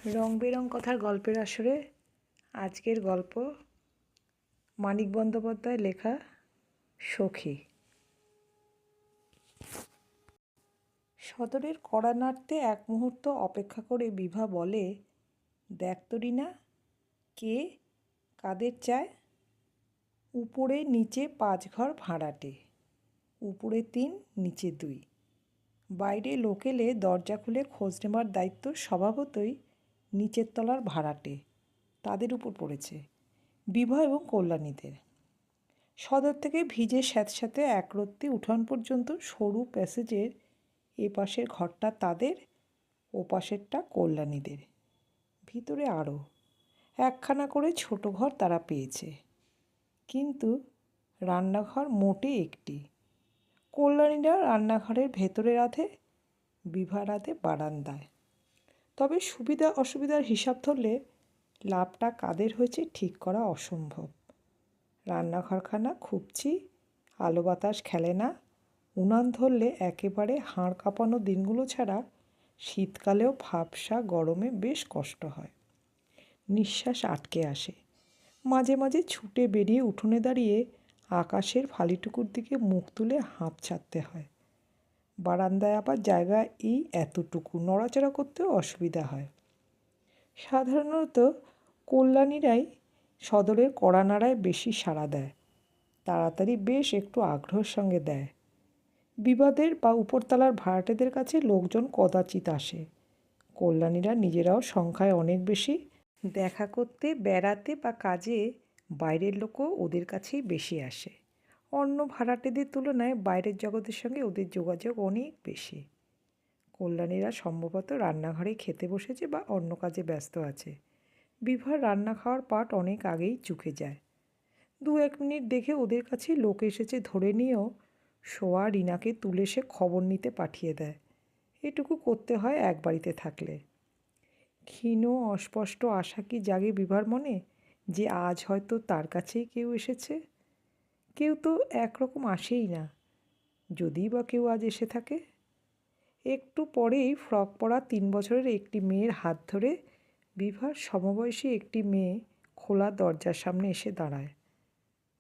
রং বেরং কথার গল্পের আসরে আজকের গল্প মানিক বন্দ্যোপাধ্যায় লেখা সখী। সদরের কড়া নাড়তে এক মুহূর্ত অপেক্ষা করে বিভা বলে, দেখ তো রিনা, কে কাদের চায়? উপরে নিচে 5 ঘর ভাড়াটে, উপরে 3 নিচে 2। বাইরে লোক এলে দরজা খুলে খোঁজ নেবার দায়িত্ব স্বভাবতই নিচের তলার ভাড়াটে তাদের উপর পড়েছে, বিভা এবং কল্যাণীদের। সদর থেকে ভিজে স্যাঁতস্যাঁতে একরত্তি উঠান পর্যন্ত সরু প্যাসেজের এ পাশের ঘরটা তাদের, ও পাশেরটা কল্যাণীদের। ভিতরে আরও একখানা করে ছোট ঘর তারা পেয়েছে, কিন্তু রান্নাঘর মোটে একটি। কল্যাণীরা রান্নাঘরের ভেতরে রাঁধে, বিভা রাঁধে বারান্দায়। তবে সুবিধা অসুবিধার হিসাব ধরলে লাভটা কাদের হয়েছে ঠিক করা অসম্ভব। রান্নাঘরখানা খুবছি, আলো বাতাস খেলে না। উনান ধরলে একেবারে হাড় কাঁপানো দিনগুলো ছাড়া শীতকালেও ভাবসা গরমে বেশ কষ্ট হয়। নিঃশ্বাস আটকে আসে। মাঝে মাঝে ছুটে বেরিয়ে উঠোনে দাঁড়িয়ে আকাশের ফালিটুকুর দিকে মুখ তুলে হাঁপ ছাড়তে হয়। বারান্দায় আবার জায়গা এই এতটুকু, নড়াচড়া করতেও অসুবিধা হয়। সাধারণত কল্যাণীরাই সদরের কড়া নাড়ায় বেশি সাড়া দেয়, তাড়াতাড়ি বেশ একটু আগ্রহের সঙ্গে দেয়। বিবাদের বা উপরতলার ভাড়াটেদের কাছে লোকজন কদাচিৎ আসে। কল্যাণীরা নিজেরাও সংখ্যায় অনেক বেশি, দেখা করতে, বেড়াতে বা কাজে বাইরের লোকও ওদের কাছেই বেশি আসে। অন্য ভাড়াটেদের তুলনায় বাইরের জগতের সঙ্গে ওদের যোগাযোগ অনেক বেশি। কল্যাণীরা সম্ভবত রান্নাঘরে খেতে বসেছে বা অন্য কাজে ব্যস্ত আছে। বিভার রান্না খাওয়ার পাট অনেক আগেই চুকে যায়। 2-1 মিনিট দেখে ওদের কাছে লোক এসেছে ধরে নিয়েও শোয়া রিনাকে তুলে সে খবর নিতে পাঠিয়ে দেয়। এটুকু করতে হয় এক বাড়িতে থাকলে। ক্ষীণ অস্পষ্ট আশা কি জাগে বিভার মনে যে আজ হয়তো তার কাছেই কেউ এসেছে? কেউ তো একরকম আসেই না, যদি বা কেউ আজ এসে থাকে। একটু পরেই ফ্রক পরা 3 বছরের একটি মেয়ের হাত ধরে বিভার সমবয়সী একটি মেয়ে খোলা দরজার সামনে এসে দাঁড়ায়।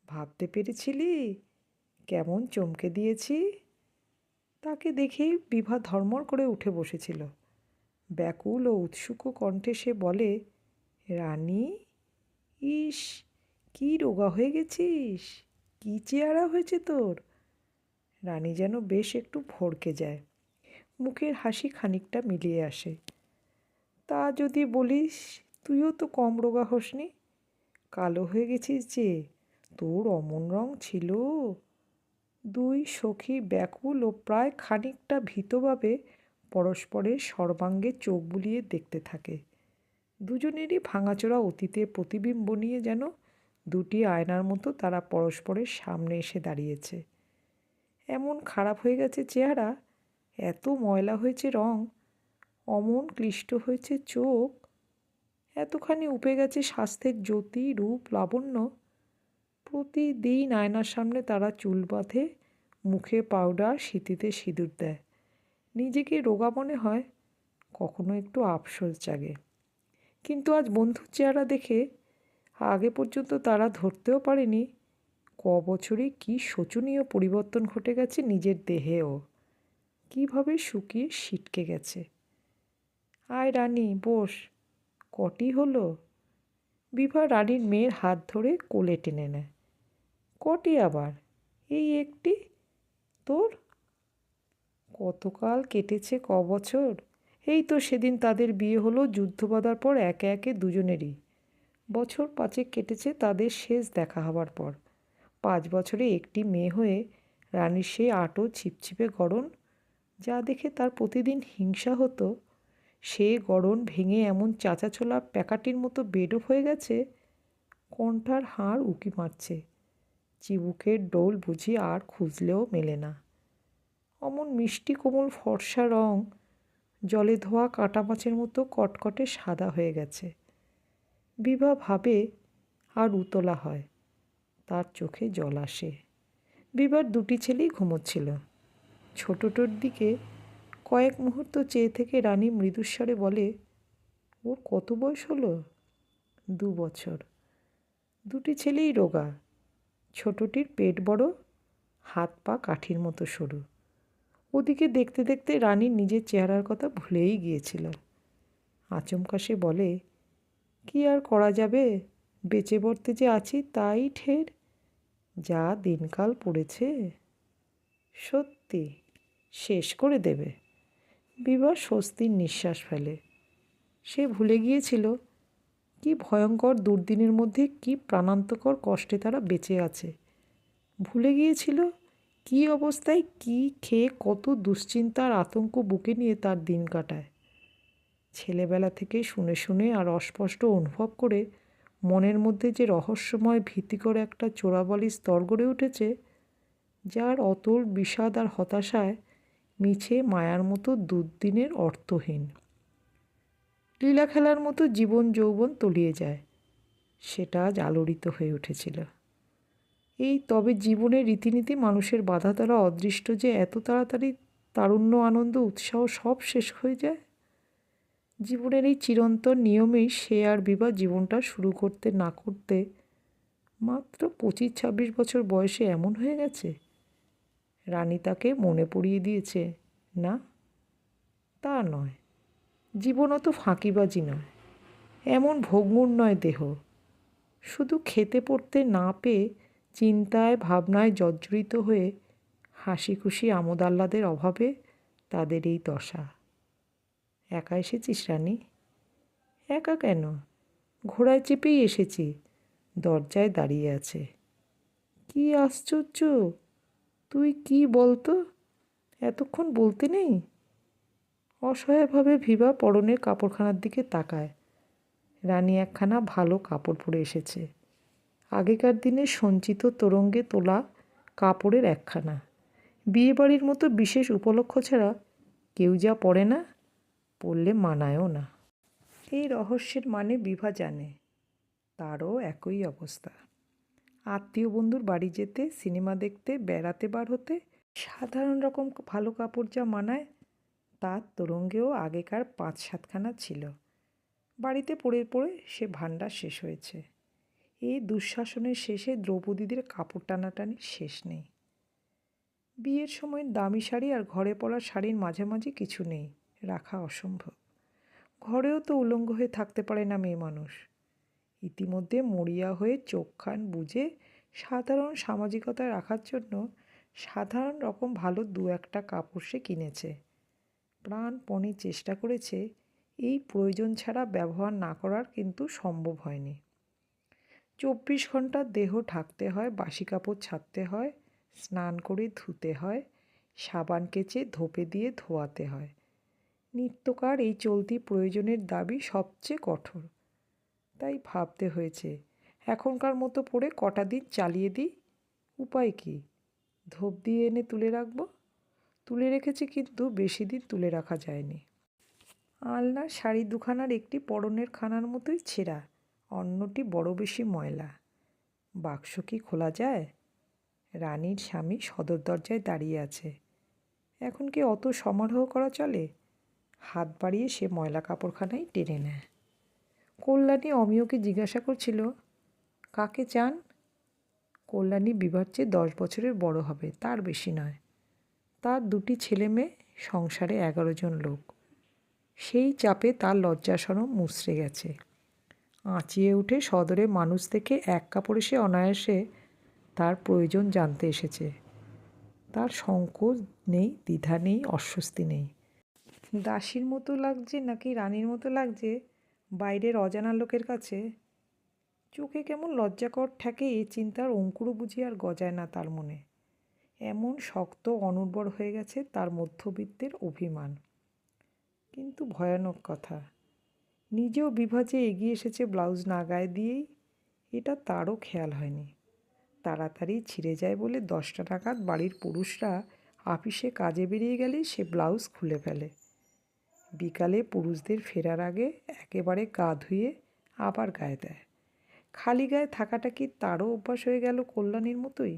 ভাবতে পেরেছিলি কেমন চমকে দিয়েছি? তাকে দেখেই বিভা ধর্মর করে উঠে বসেছিল। ব্যাকুল ও উৎসুক কণ্ঠে সে বলে, রানী, ইস, কি রোগা হয়ে গেছিস, কি চেহারা হয়েছে তোর। রানী যেন বেশ একটু ভড়কে যায়, মুখের হাসি খানিকটা মিলিয়ে আসে। তা যদি বলিস, তুইও তো কম রোগা হসনি, কালো হয়ে গেছিস যে, তোর অমন রং ছিল। 2 সখী ব্যাকুল ও প্রায় খানিকটা ভীতভাবে পরস্পরের সর্বাঙ্গে চোখ বুলিয়ে দেখতে থাকে। দুজনেরই ভাঙাচোরা অতীতের প্রতিবিম্ব নিয়ে যেন 2টি আয়নার মতো তারা পরস্পরের সামনে এসে দাঁড়িয়েছে। এমন খারাপ হয়ে গেছে চেহারা, এত ময়লা হয়েছে রং, অমন ক্লিষ্ট হয়েছে চোখ, এতখানি উপে গেছে স্বাস্থ্যের জ্যোতি, রূপ, লাবণ্য। প্রতিদিন আয়নার সামনে তারা চুল বাঁধে, মুখে পাউডার, সিঁথিতে সিঁদুর দেয়। নিজেকে রোগা মনে হয়, কখনো একটু আফসোস জাগে। কিন্তু আজ বন্ধুর চেহারা দেখে আগে পর্যন্ত তারা ধরতেও পারেনি বছরে কী শোচনীয় পরিবর্তন ঘটে গেছে নিজের দেহেও, কীভাবে শুকিয়ে সিটকে গেছে। আয় রানী, বস, কটি হলো? বিভা রানীর মেয়ের হাত ধরে কোলে টেনে নেয়। কটি আবার? এই একটি। তোর? কতকাল কেটেছে, বছর। এই তো সেদিন তাদের বিয়ে হলো, যুদ্ধ বাঁধার পর একে একে দুজনেরই। বছর 5 কেটেছে তাদের শেষ দেখা হবার পর। 5 বছরে একটি মেয়ে হয়ে রানীর সেই আঁটো ছিপছিপে গড়ন, যা দেখে তার প্রতিদিন হিংসা হতো, সে গড়ন ভেঙে এমন চাঁচাছোলা প্যাকাটির মতো বেডপ হয়ে গেছে, কণ্ঠার হাড় উকি মারছে। চিবুকের ডোল বুঝি আর খুঁজলেও মেলে না। অমন মিষ্টি কোমল ফর্সা রং জলে ধোয়া কাঁটা মাছের মতো কটকটে সাদা হয়ে গেছে। বিভা ভাবে আর উতলা হয়, তার চোখে জল আসে। বিভার 2টি ছেলেই ঘুমোচ্ছিল। ছোটটোর দিকে কয়েক মুহূর্ত চেয়ে থেকে রানী মৃদুস্বরে বলে, ওর কত বয়স হলো? 2 বছর। দুটি ছেলেই রোগা, ছোটটির পেট বড়, হাত পা কাঠির মতো সরু। ওদিকে দেখতে দেখতে রানী নিজের চেহারার কথা ভুলেই গিয়েছিল। আচমকা সে বলে, কি আর করা যাবে, বেঁচে বর্তে যে আছি তাই ঠের, যা দিনকাল পড়েছে। সত্যি শেষ করে দেবে। বিভা স্বস্তির নিঃশ্বাস ফেলে। সে ভুলে গিয়েছিল কি ভয়ঙ্কর দুর্দিনের মধ্যে কি প্রাণান্তকর কষ্টে তারা বেঁচে আছে। ভুলে গিয়েছিল কি অবস্থায় কি খেয়ে কত দুশ্চিন্তার আতঙ্ক বুকে নিয়ে তার দিন কাটায়। ছেলেবেলা থেকে শুনে শুনে আর অস্পষ্ট অনুভব করে মনের মধ্যে যে রহস্যময় ভীতিকর একটা চোরাবালির স্তর গড়ে উঠেছে, যার অতল বিষাদ আর হতাশায় মিছে মায়ার মতো দুর্দিনের অর্থহীন। লীলা খেলার মতো জীবন যৌবন তলিয়ে যায়, সেটা আজ আলোড়িত হয়ে উঠেছিল। এই তবে জীবনের রীতিনীতি মানুষের বাধা দ্বারা অদৃষ্ট যে এত তাড়াতাড়ি তারুণ্য আনন্দ উৎসাহ সব শেষ হয়ে যায়। জীবনের এই চিরন্তন নিয়মেই সে আর বিভা জীবনটা শুরু করতে না করতে মাত্র 25-26 বছর বয়সে এমন হয়ে গেছে। রানী তাকে মনে পড়িয়ে দিয়েছে, না তা নয়, জীবন অত ফাঁকিবাজি নয়, এমন ভোগমূর নয় দেহ। শুধু খেতে পড়তে না পেয়ে চিন্তায় ভাবনায় জর্জরিত হয়ে হাসি খুশি আমোদ আহ্লাদের অভাবে তাদের এই দশা। একা এসেছিস রানী? একা কেন, ঘোড়ায় চেপেই এসেছি, দরজায় দাঁড়িয়ে আছে। কি আশ্চর্য, তুই কি বলতো, এতক্ষণ বলতে নেই? অসহায়ভাবে ভিভা পরনের কাপড়খানার দিকে তাকায়। রানী একখানা ভালো কাপড় পরে এসেছে, আগেকার দিনে সঞ্চিত তোরঙ্গে তোলা কাপড়ের একখানা। বিয়েবাড়ির মতো বিশেষ উপলক্ষ ছাড়া কেউ যা পরে না, পরলে মানায়ও না। এই রহস্যের মানে বিভা জানে, তারও একই অবস্থা। আত্মীয় বন্ধুর বাড়ি যেতে, সিনেমা দেখতে, বেড়াতে বার হতে সাধারণ রকম ভালো কাপড় যা মানায়, তার তোরঙ্গেও আগেকার 5-7খানা ছিল। বাড়িতে পড়ে পড়ে সে ভাণ্ডার শেষ হয়েছে। এই দুঃশাসনের শেষে দ্রৌপদীদের কাপড় টানাটানির শেষ নেই। বিয়ের সময় দামি শাড়ি আর ঘরে পরা শাড়ির মাঝামাঝি কিছু নেই, রাখা অসম্ভব। ঘরেও তো উলঙ্গ হয়ে থাকতে পারে না মেয়ে মানুষ। ইতিমধ্যে মরিয়া হয়ে চোখ কান বুজে সাধারণ সামাজিকতায় রাখার জন্য সাধারণ রকম ভালো 2-1টা কাপড় সে কিনেছে। প্রাণপণে চেষ্টা করেছে এই প্রয়োজন ছাড়া ব্যবহার না করার, কিন্তু সম্ভব হয়নি। 24 ঘন্টা দেহ ঢাকতে হয়, বাসি কাপড় ছাড়তে হয়, স্নান করে ধুতে হয়, সাবান কেচে ধোপে দিয়ে ধোয়াতে হয়। নিত্যকার এই চলতি প্রয়োজনের দাবি সবচেয়ে কঠোর। তাই ভাবতে হয়েছে, এখনকার মতো পড়ে কটা দিন চালিয়ে দিই, উপায় কি, ধোপ দিয়ে এনে তুলে রাখবো। তুলে রেখেছি, কিন্তু বেশি দিন তুলে রাখা যায়নি। আলনার শাড়ি দুখানার একটি পরনের খানার মতোই ছেঁড়া, অন্যটি বড় বেশি ময়লা। বাক্স কি খোলা যায়? রানীর স্বামী সদর দরজায় দাঁড়িয়ে আছে। এখন কি অত সমারোহ করা চলে? হাত বাড়িয়ে সে ময়লা কাপড়খানাই টেনে নেয়। কল্যাণী অমিয়কে জিজ্ঞাসা করছিল, কাকে চান? কল্যাণী বিভার চেয়ে 10 বছরের বড় হবে, তার বেশি নয়। তার 2টি ছেলে মেয়ে, সংসারে 11 জন লোক। সেই চাপে তার লজ্জাশরম মুচড়ে গেছে। আঁচিয়ে উঠে সদরে মানুষ থেকে এক কাপড়ে সে অনায়াসে তার প্রয়োজন জানতে এসেছে। তার সংকোচ নেই, দ্বিধা নেই, অস্বস্তি নেই। দাসীর মতো লাগছে নাকি রানীর মতো লাগছে বাইরের অজানা লোকের কাছে, চোখে কেমন লজ্জাকর ঠেকে এ চিন্তার অঙ্কুরও বুঝি আর গজায় না তার মনে। এমন শক্ত অনুর্বর হয়ে গেছে তার মধ্যবিত্তের অভিমান। কিন্তু ভয়ানক কথা, নিজেও বিভাজে এগিয়ে এসেছে ব্লাউজ না গায়ে দিয়েই, এটা তারও খেয়াল হয়নি। তাড়াতাড়ি ছিঁড়ে যায় বলে 10টা নাগাদ বাড়ির পুরুষরা আপিসে কাজে বেরিয়ে গেলেই সে ব্লাউজ খুলে ফেলে। বিকালে পুরুষদের ফেরার আগে একেবারে গা ধুয়ে আবার গায়ে দেয়। খালি গায়ে থাকাটা কি তারও অভ্যাস হয়ে গেল কল্যাণীর মতোই,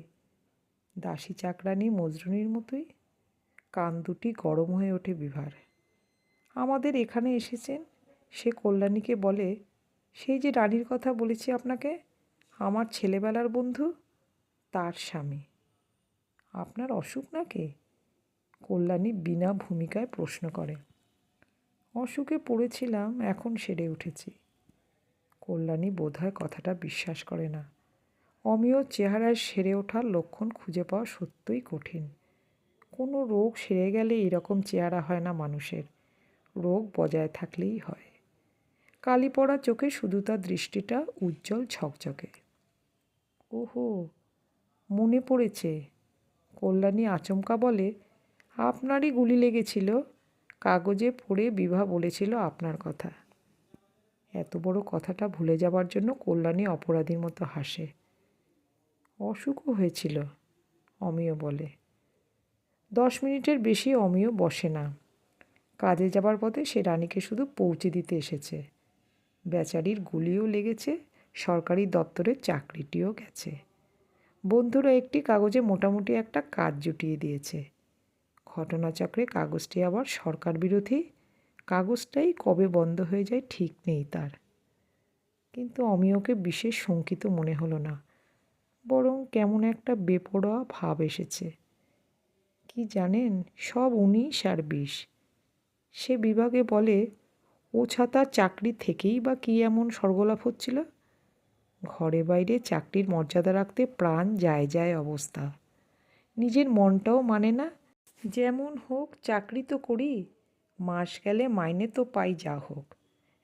দাসী চাকরানি মজরুনির মতোই? কান দুটি গরম হয়ে ওঠে বিভার। আমাদের এখানে এসেছেন, সে কল্যাণীকে বলে, সেই যে রানীর কথা বলেছি আপনাকে, আমার ছেলেবেলার বন্ধু, তার স্বামী। আপনার অসুখ নাকি? কল্যাণী বিনা ভূমিকায় প্রশ্ন করে। অসুখে পড়েছিলাম, এখন সেরে উঠেছি। কল্যাণী বোধহয় কথাটা বিশ্বাস করে না। অমিয়র চেহারায় সেরে ওঠার লক্ষণ খুঁজে পাওয়া সত্যই কঠিন। কোনো রোগ সেরে গেলে এরকম চেহারা হয় না মানুষের, রোগ বজায় থাকলেই হয়। কালি পড়া চোখে শুধু তার দৃষ্টিটা উজ্জ্বল ঝকঝকে। ওহো, মনে পড়েছে। কল্যাণী আচমকা বলে, আপনারই গুলি লেগেছিল। কাগজে পড়ে বিভা বলেছিল আপনার কথা। এত বড় কথাটা ভুলে যাবার জন্য কল্যাণী অপরাধীর মতো হাসে। অসুখও হয়েছিল, অমিয় বলে। 10 মিনিটের বেশি অমিয় বসে না। কাজে যাবার পথে সে রানীকে শুধু পৌঁছে দিতে এসেছে। বেচারির গুলিও লেগেছে, সরকারি দপ্তরের চাকরিটিও গেছে। বন্ধুরা একটি কাগজে মোটামুটি একটা কাজ জুটিয়ে দিয়েছে। ঘটনাচক্রে কাগজটি আবার সরকার বিরোধী। কাগজটাই কবে বন্ধ হয়ে যায় ঠিক নেই তার। কিন্তু অমিয়কে বিশেষ শঙ্কিত মনে হলো না, বরং কেমন একটা বেপরোয়া ভাব এসেছে। কি জানেন, সব 19 আর 20। সে বিভাগে বলে, ও ছাতার চাকরি থেকেই বা কী এমন স্বর্গলাভ হচ্ছিল। ঘরে বাইরে চাকরির মর্যাদা রাখতে প্রাণ যায় যায় অবস্থা। নিজের মনটাও মানে না। যেমন হোক চাকরি তো করি, মাস গেলে মাইনে তো পাই যা হোক।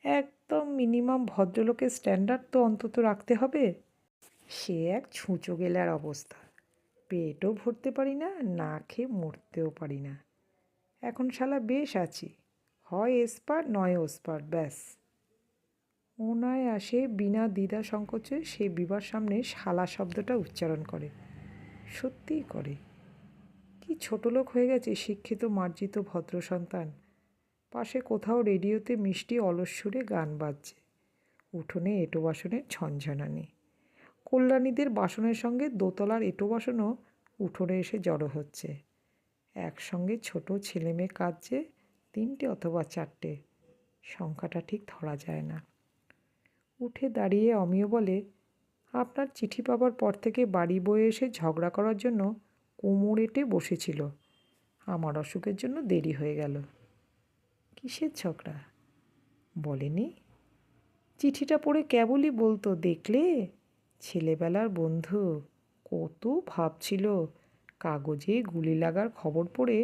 একদম মিনিমাম ভদ্রলোকের স্ট্যান্ডার্ড তো অন্তত রাখতে হবে। সে এক ছুঁচো গেলার অবস্থা। পেটও ভরতে পারি না, না খেয়ে মরতেও পারি না। এখন শালা বেশ আছি, হয় এসপার নয় ওসপার, ব্যাস। ওনায় আসে বিনা দ্বিধা সংকোচে সে বিবার সামনে শালা শব্দটা উচ্চারণ করে। সত্যিই করে। কি ছোট লোক হয়ে গেছে শিক্ষিত মার্জিত ভদ্র সন্তান। পাশে কোথাও রেডিওতে মিষ্টি অলস সুরে গান বাজছে। উঠোনে এঁটো বাসনের ঝনঝনানি। কল্যাণীদের বাসনের সঙ্গে দোতলার এঁটো বাসনও উঠোনে এসে জড়ো হচ্ছে। একসঙ্গে ছোট ছেলে মেয়ে কাঁদছে, 3টে অথবা 4টে, সংখ্যাটা ঠিক ধরা যায় না। উঠে দাঁড়িয়ে অমিয় বলে, আপনার চিঠি পাবার পর থেকে বাড়ি বয়ে এসে ঝগড়া করার জন্য কোমর এঁটে বসেছিল। আমার অসুখের জন্য দেরি হয়ে গেল। কিসের ঝগড়া? বলেনি? চিঠিটা পড়ে কেবলই বলতো, দেখলে, ছেলেবেলার বন্ধু, কত ভাবছিল। কাগজে গুলি লাগার খবর পড়ে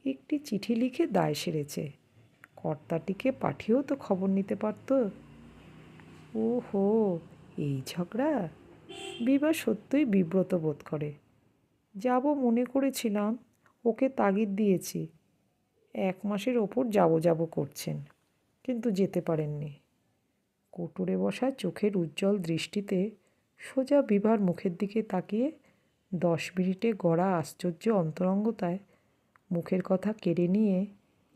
একটি চিঠি লিখে দায় সেরেছে। কর্তাটিকে পাঠিয়েও তো খবর নিতে পারত। ওহো, এই ঝগড়া? বিভা সত্যই বিব্রত বোধ করে। যাব মনে করেছিলাম, ওকে তাগিদ দিয়েছি। 1 মাসের ওপর যাব করছেন, কিন্তু যেতে পারেননি। কোটরে বসা চোখের উজ্জ্বল দৃষ্টিতে সোজা বিভার মুখের দিকে তাকিয়ে 10 মিনিটে গড়া আশ্চর্য অন্তরঙ্গতায় মুখের কথা কেড়ে নিয়ে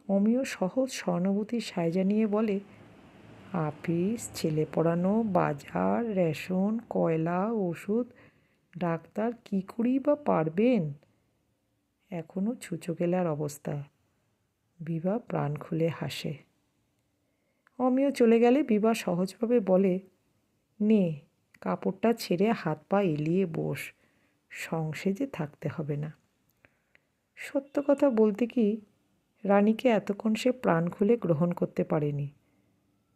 অমিয় সহজ সহানুভূতির সায়জা নিয়ে বলে, আপিস, ছেলে পড়ানো, বাজার, রেশন, কয়লা, ওষুধ, ডাক্তার কী করেই বা পারবেন। এখনও ছুঁচো গেলার অবস্থা। বিভা প্রাণ খুলে হাসে। অমিয় চলে গেলে বিভা সহজভাবে বলে, নে, কাপড়টা ছেড়ে হাত পা এলিয়ে বস, সংসেজে থাকতে হবে না। সত্য কথা বলতে কি, রানীকে এতক্ষণ সে প্রাণ খুলে গ্রহণ করতে পারেনি।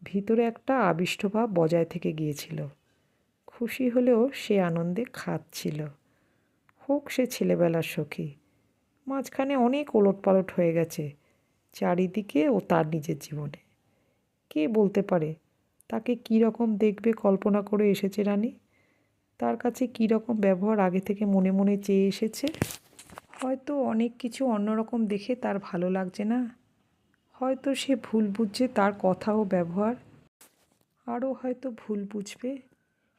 ভিতরে একটা আবিষ্টভাব বজায় থেকে গিয়েছিল। খুশি হলেও সে আনন্দে খাচ্ছিল। হোক সে ছেলেবেলার সখী, মাঝখানে অনেক ওলটপালট হয়ে গেছে চারিদিকে ও তার নিজের জীবনে। কে বলতে পারে তাকে কী রকম দেখবে কল্পনা করে এসেছে রানী, তার কাছে কী রকম ব্যবহার আগে থেকে মনে মনে চেয়ে এসেছে। হয়তো অনেক কিছু অন্যরকম দেখে তার ভালো লাগছে না, হয়তো সে ভুল বুঝছে তার কথা ও ব্যবহার, আরও হয়তো ভুল বুঝবে।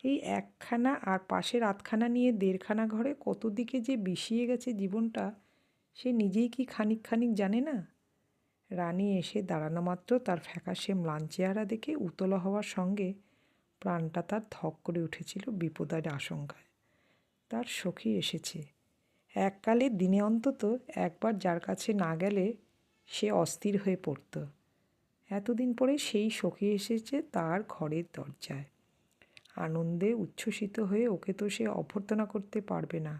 এই একখানা আর পাশের আধখানা নিয়ে 1.5খানা ঘরে কত দিকে যে বিষিয়ে গেছে জীবনটা, সে নিজেই কি খানিক খানিক জানে না। রানী এসে দাঁড়ানো মাত্র তার ফ্যাকাশে ম্লান চেহারা দেখে উতলা হওয়ার সঙ্গে প্রাণটা তার ধক করে উঠেছিল বিপদের আশঙ্কায়। তার সখী এসেছে। এককালে দিনে অন্তত একবার যার কাছে না গেলে সে অস্থির হয়ে পড়ত। এতদিন পরে সেই সখী এসেছে তার ঘরের দরজায়। আনন্দে উচ্ছ্বসিত হয়ে ওকে তো সে অভ্যর্থনা করতে পারবে না।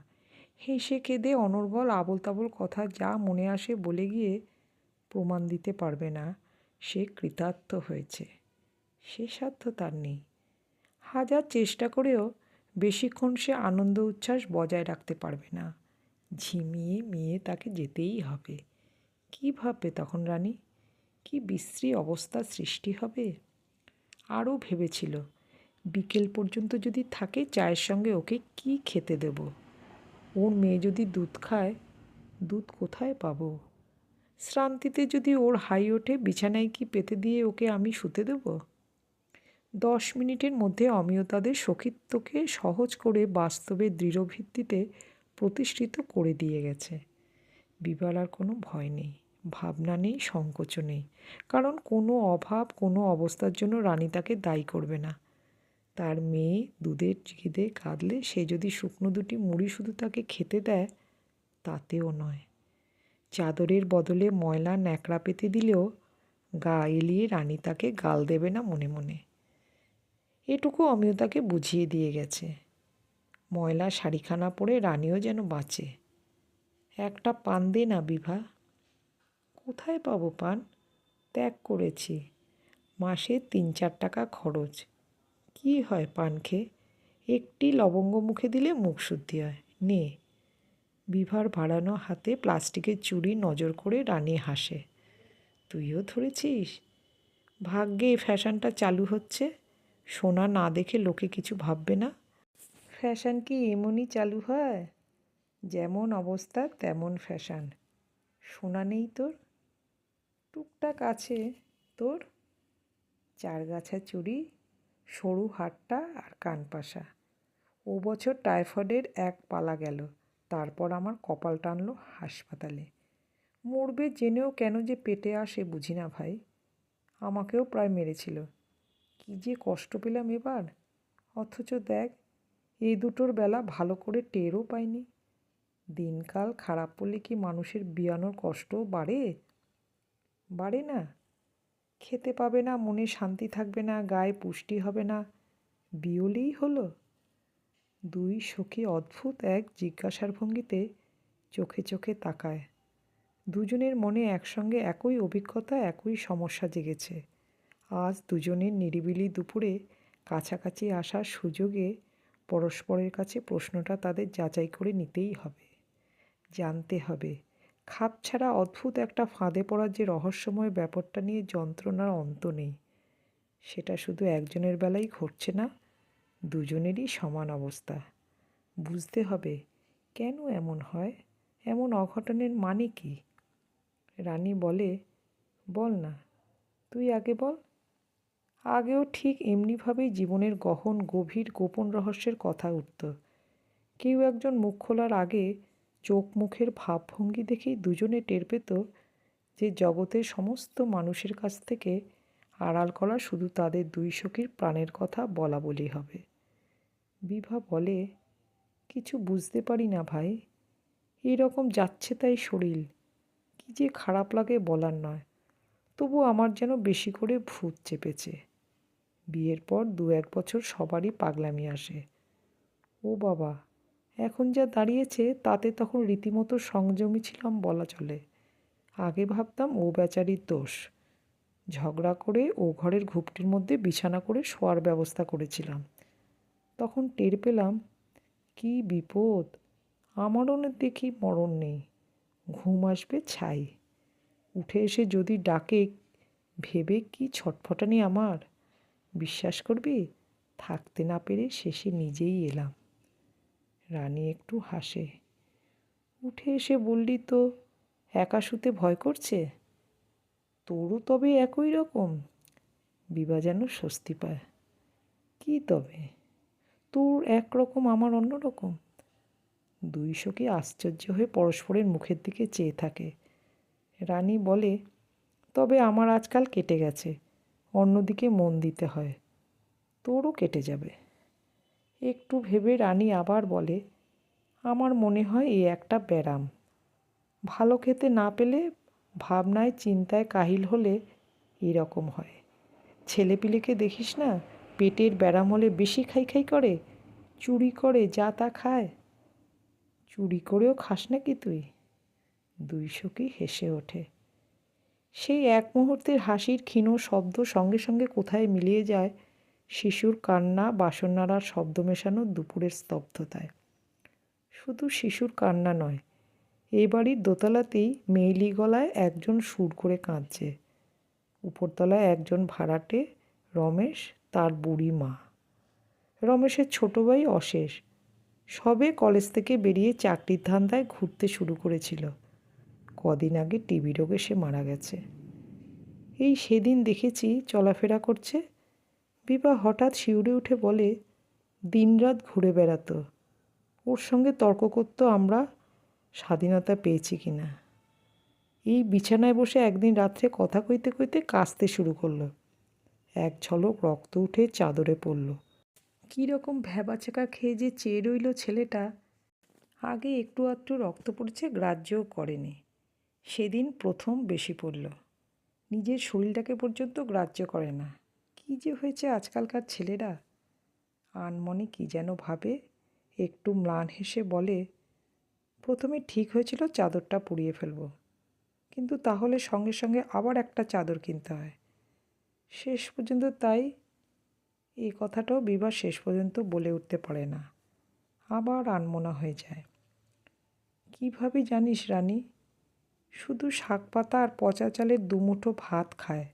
হেসে কেঁদে অনর্গল আবোল তাবোল কথা যা মনে আসে বলে গিয়ে প্রমাণ দিতে পারবে না সে কৃতার্থ হয়েছে। সে সাধ্য তার নেই। হাজার চেষ্টা করেও বেশিক্ষণ সে আনন্দ উচ্ছ্বাস বজায় রাখতে পারবে না। ঝিমিয়ে মিয়ে তাকে যেতেই হবে। কী ভাববে তখন রানী? কি বিশ্রী অবস্থার সৃষ্টি হবে। আরও ভেবেছিল বিকেল পর্যন্ত যদি থাকে চায়ের সঙ্গে ওকে কি খেতে দেব। ওর মেয়ে যদি দুধ খায়, দুধ কোথায় পাবো? শ্রান্তিতে যদি ওর হাই ওঠে, বিছানায় কি পেতে দিয়ে ওকে আমি শুতে দেব? 10 মিনিটের মধ্যে অমিয় তাদের সখিত্বকে সহজ করে বাস্তবে দৃঢ় ভিত্তিতে প্রতিষ্ঠিত করে দিয়ে গেছে। বিবার আর কোনো ভয় নেই, ভাবনা নেই, সংকোচ নেই। কারণ কোনো অভাব, কোনো অবস্থার জন্য রানী তাকে দায়ী করবে না। তার মেয়ে দুধের খিদে কাঁদলে সে যদি শুকনো দুটি মুড়ি শুধু তাকে খেতে দেয়, তাতেও নয়। চাদরের বদলে ময়লা ন্যাকড়া পেতে দিলেও গা এলিয়ে রানী তাকে গাল দেবে না মনে মনে। এটুকু আমিও তাকে বুঝিয়ে দিয়ে গেছে। ময়লা শাড়িখানা পরে রানীও যেন বাঁচে। একটা পান দে না বিভা। কোথায় পাবো পান? ত্যাগ করেছি। মাসে 3-4 টাকা খরচ। কি হয় পান খেয়ে? একটি লবঙ্গ মুখে দিলে মুখ শুদ্ধি হয়। নে। বিভার বাড়ানো হাতে প্লাস্টিকের চুড়ি নজর করে রানী হাসে। তুইও ধরেছিস? ভাগ্যে এই ফ্যাশনটা চালু হচ্ছে। সোনা না দেখে লোকে কিছু ভাববে না। ফ্যাশন কি এমনই চালু হয়? যেমন অবস্থা তেমন ফ্যাশন। সোনা নেই তোর? টুকটাক আছে। তোর? 4 গাছা চুড়ি, সরু হারটা আর কানপাশা। ও বছর টাইফয়েডের এক পালা গেল। তারপর আমার কপাল টানলো হাসপাতালে। মরবে জেনেও কেন যে পেটে আসে বুঝি না ভাই। আমাকেও প্রায় মেরেছিল। কি যে কষ্ট পেলাম এবার। অথচ দেখ, এই দুটোর বেলা ভালো করে টেরও পাইনি। দিনকাল খারাপ পড়লে কি মানুষের বিয়ানোর কষ্টও বাড়ে? বাড়ে না। খেতে পাবে না, মনে শান্তি থাকবে না, গায়ে পুষ্টি হবে না, বিয়লেই হলো। দুই সখী অদ্ভুত এক জিজ্ঞাসার ভঙ্গিতে চোখে চোখে তাকায়। দুজনের মনে একসঙ্গে একই অভিজ্ঞতা, একই সমস্যা জেগেছে। আজ দুজনের নিরিবিলি দুপুরে কাছাকাছি আসার সুযোগে পরস্পরের কাছে প্রশ্নটা তাদের যাচাই করে নিতেই হবে। জানতে হবে খাপছাড়া অদ্ভুত একটা ফাঁদে পড়ার যে রহস্যময় ব্যাপারটা নিয়ে যন্ত্রণার অন্ত নেই। সেটা শুধু একজনের বেলাই ঘটছে না, দুজনেরই সমান অবস্থা। বুঝতে হবে কেন এমন হয়, এমন অঘটনের মানে কি। রানী বলে, বল না, তুই আগে বল। আগেও ঠিক এমনিভাবেই জীবনের গহন গভীর গোপন রহস্যের কথা উঠত। কেউ একজন মুখ খোলার আগে চোখ মুখের ভাবভঙ্গি দেখেই দুজনে টের পেত যে জগতের সমস্ত মানুষের কাছ থেকে আড়াল করা শুধু তাদের দুই সখীর প্রাণের কথা বলা বলি হবে। বিভা বলে, কিছু বুঝতে পারি না ভাই। এইরকম যাচ্ছে তাই শরীর। কি যে খারাপ লাগে বলার নয়। তবু আমার যেন বেশি করে ভূত চেপেছে। বিয়ের পর 2-1 বছর সবারই পাগলামি আসে। ও বাবা, এখন যা দাঁড়িয়েছে তাতে তখন রীতিমতো সংযমী ছিলাম বলা চলে। আগে ভাবতাম ও বেচারির দোষ। ঝগড়া করে ও ঘরের ঘুপটির মধ্যে বিছানা করে শোয়ার ব্যবস্থা করেছিলাম। তখন টের পেলাম কি বিপদ। আমারও দেখি মরণ নেই, ঘুম আসবে ছাই। উঠে এসে যদি ডাকে, ভেবে কি ছটফটানি আমার। বিশ্বাস করবি, থাকতে না পেরে শেষে নিজেই এলাম। রানী একটু হাসে। উঠে এসে বললি তো একা শুতে ভয় করছে। তোরও তবে একই রকম। বিভা যেন স্বস্তি পায়। কি তবে? তোর একরকম, আমার অন্য রকম। দুই সখী আশ্চর্য হয়ে পরস্পরের মুখের দিকে চেয়ে থাকে। রানী বলে, তবে আমার আজকাল কেটে গেছে। অন্যদিকে মন দিতে হয়। তোরও কেটে যাবে। একটু ভেবে রানী আবার বলে, আমার মনে হয় এ একটা ব্যারাম। ভালো খেতে না পেলে, ভাবনায় চিন্তায় কাহিল হলে এরকম হয়। ছেলেপিলেকে দেখিস না, পেটের ব্যারাম হলে বেশি খাই খাই করে, চুরি করে যা তা খায়। চুরি করেও খাস নাকি তুই? দুই সখী হেসে ওঠে। সেই এক মুহূর্তের হাসির ক্ষীণ শব্দ সঙ্গে সঙ্গে কোথায় মিলিয়ে যায় শিশুর কান্না, বাসন নাড়ার শব্দ মেশানো দুপুরের স্তব্ধতায়। শুধু শিশুর কান্না নয়, এই বাড়ির দোতলাতেই মেয়েলি গলায় একজন সুর করে কাঁদছে। উপরতলায় একজন ভাড়াটে, রমেশ, তার বুড়ি মা। রমেশের ছোট ভাই অশেষ সবে কলেজ থেকে বেরিয়ে চাকরির ধান্দায় ঘুরতে শুরু করেছিল। কদিন আগে টিবি রোগে সে মারা গেছে। এই সেদিন দেখেছি চলাফেরা করছে। বিভা হঠাৎ শিউরে উঠে বলে, দিনরাত ঘুরে বেড়াতো। ওর সঙ্গে তর্ক করতো আমরা স্বাধীনতা পেয়েছি কিনা। এই বিছানায় বসে একদিন রাত্রে কথা কইতে কইতে কাঁদতে শুরু করলো। এক ঝলক রক্ত উঠে চাদরে পড়ল। কীরকম ভ্যাবাচেকা খেয়ে যে চেয়ে রইল ছেলেটা। আগে একটু আধটু রক্ত পড়েছে গ্রাহ্যও করেনি, সেদিন প্রথম বেশি পড়ল। নিজের শরীরটাকে পর্যন্ত গ্রাহ্য করে না। কী যে হয়েছে আজকালকার ছেলেরা। আনমনে কী যেন ভাবে, একটু ম্লান হেসে বলে, প্রথমে ঠিক হয়েছিল চাদরটা পুড়িয়ে ফেলব, কিন্তু তাহলে সঙ্গে সঙ্গে আবার একটা চাদর কিনতে হয়। শেষ পর্যন্ত তাই। এই কথাটাও বিভা শেষ পর্যন্ত বলে উঠতে পারে না, আবার আনমনা হয়ে যায়। কীভাবে জানিস রানী? শুধু শাক পাতা আর পচা চালের দুমুঠো ভাত খায়,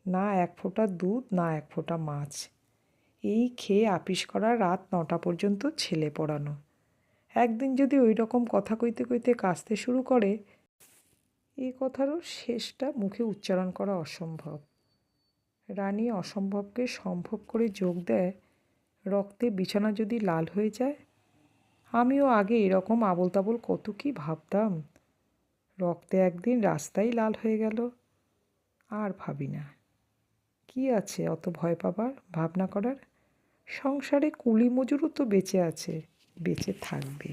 না এক ফোঁটা দুধ, না এক ফোঁটা মাছ। এই খেয়ে আপিস করা রাত 9টা পর্যন্ত ছেলে পড়ানো। একদিন যদি ওই রকম কথা কইতে কইতে কাঁদতে শুরু করে, এই কথারও শেষটা মুখে উচ্চারণ করা অসম্ভব। রানী অসম্ভবকে সম্ভব করে যোগ দেয়, রক্তে বিছানা যদি লাল হয়ে যায়। আমিও আগে এরকম আবোল তাবোল কত কী ভাবতাম। রক্তে একদিন রাস্তাই লাল হয়ে গেল, আর ভাবি না। কি আছে অত ভয় পাবার, ভাবনা করার? সংসারে কুলি মজুরও তো বেঁচে আছে, বেঁচে থাকবে।